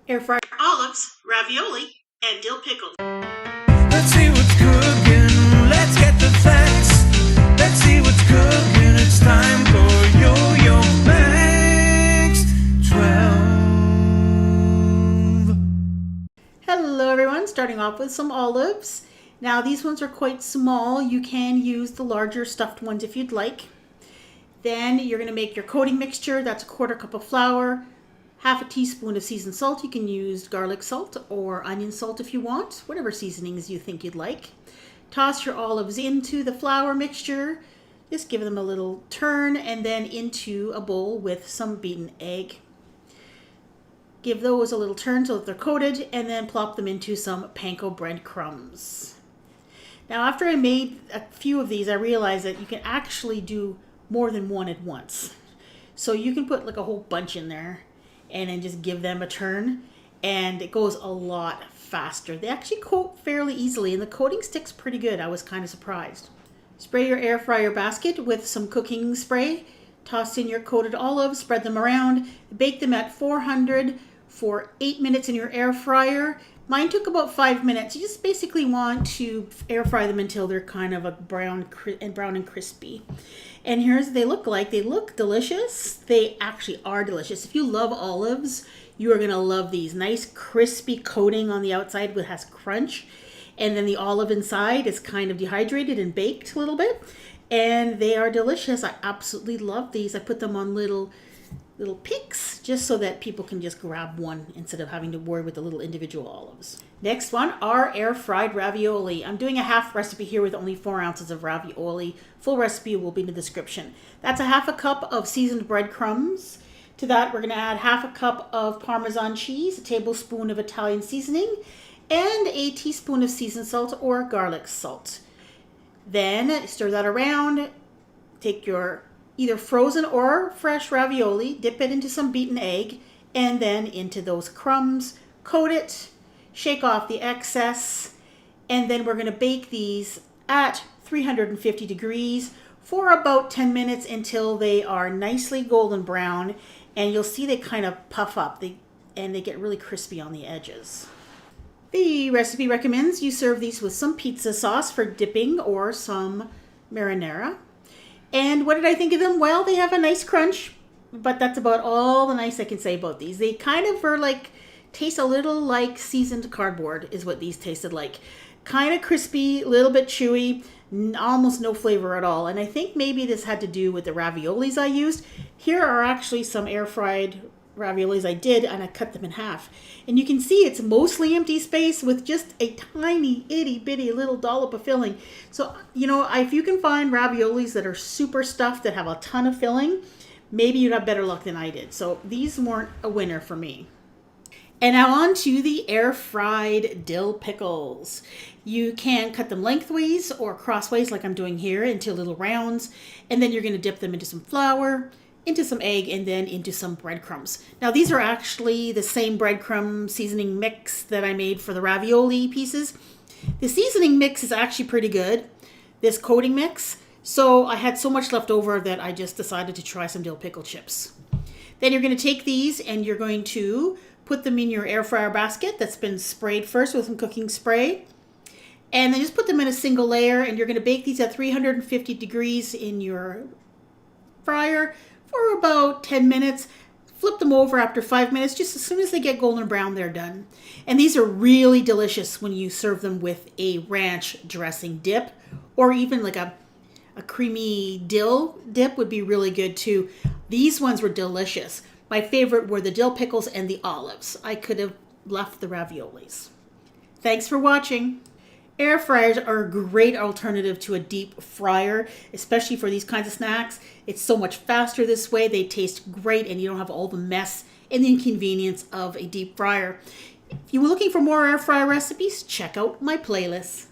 Air fryer olives, ravioli, and dill pickles. Let's see what's cooking. Let's get the facts. Let's see what's cooking. It's time for Yo-Yo Max 12. Hello everyone, starting off with some olives. Now these ones are quite small. You can use the larger stuffed ones if you'd like. Then you're going to make your coating mixture. That's a 1/4 cup of flour, half a teaspoon of seasoned salt. You can use garlic salt or onion salt if you want, whatever seasonings you think you'd like. Toss your olives into the flour mixture. Just give them a little turn and then into a bowl with some beaten egg. Give those a little turn so that they're coated and then plop them into some panko breadcrumbs. Now after I made a few of these, I realized that you can actually do more than one at once. So you can put like a whole bunch in there and then just give them a turn, and it goes a lot faster. They actually coat fairly easily and the coating sticks pretty good. I was kind of surprised. Spray your air fryer basket with some cooking spray. Toss in your coated olives, spread them around, bake them at 400 for 8 minutes in your air fryer. Mine took about 5 minutes. You just basically want to air fry them until they're kind of a brown and crispy. And here's what they look like. They look delicious. They actually are delicious. If you love olives, you are going to love these. Nice crispy coating on the outside that has crunch. And then the olive inside is kind of dehydrated and baked a little bit. And they are delicious. I absolutely love these. I put them on little picks just so that people can just grab one instead of having to worry with the little individual olives. Next one are air fried ravioli. I'm doing a half recipe here with only 4 ounces of ravioli. Full recipe will be in the description. That's a half a cup of seasoned breadcrumbs. To that we're going to add half a cup of parmesan cheese, a tablespoon of Italian seasoning, and a teaspoon of seasoned salt or garlic salt. Then stir that around. Take your either frozen or fresh ravioli, dip it into some beaten egg, and then into those crumbs. Coat it, shake off the excess, and then we're going to bake these at 350 degrees for about 10 minutes until they are nicely golden brown, and you'll see they kind of puff up and they get really crispy on the edges. The recipe recommends you serve these with some pizza sauce for dipping or some marinara. And what did I think of them? Well, they have a nice crunch, but that's about all the nice I can say about these. They kind of are like, taste a little like seasoned cardboard is what these tasted like. Kind of crispy, a little bit chewy, almost no flavor at all. And I think maybe this had to do with the raviolis I used. Here are actually some air fried raviolis I did, and I cut them in half. And you can see it's mostly empty space with just a tiny itty bitty little dollop of filling. So, you know, if you can find raviolis that are super stuffed that have a ton of filling, maybe you'd have better luck than I did. So these weren't a winner for me. And now on to the air fried dill pickles. You can cut them lengthways or crossways like I'm doing here into little rounds, and then you're going to dip them into some flour, into some egg, and then into some breadcrumbs. Now these are actually the same breadcrumb seasoning mix that I made for the ravioli pieces. The seasoning mix is actually pretty good, this coating mix. So I had so much left over that I just decided to try some dill pickle chips. Then you're going to take these and you're going to put them in your air fryer basket that's been sprayed first with some cooking spray. And then just put them in a single layer, and you're going to bake these at 350 degrees in your fryer for about 10 minutes. Flip them over after 5 minutes. Just as soon as they get golden brown, they're done. And these are really delicious when you serve them with a ranch dressing dip, or even like a creamy dill dip would be really good too. These ones were delicious. My favorite were the dill pickles and the olives. I could have left the raviolis. Thanks for watching. Air fryers are a great alternative to a deep fryer, especially for these kinds of snacks. It's so much faster this way. They taste great, and you don't have all the mess and the inconvenience of a deep fryer. If you're looking for more air fryer recipes, check out my playlist.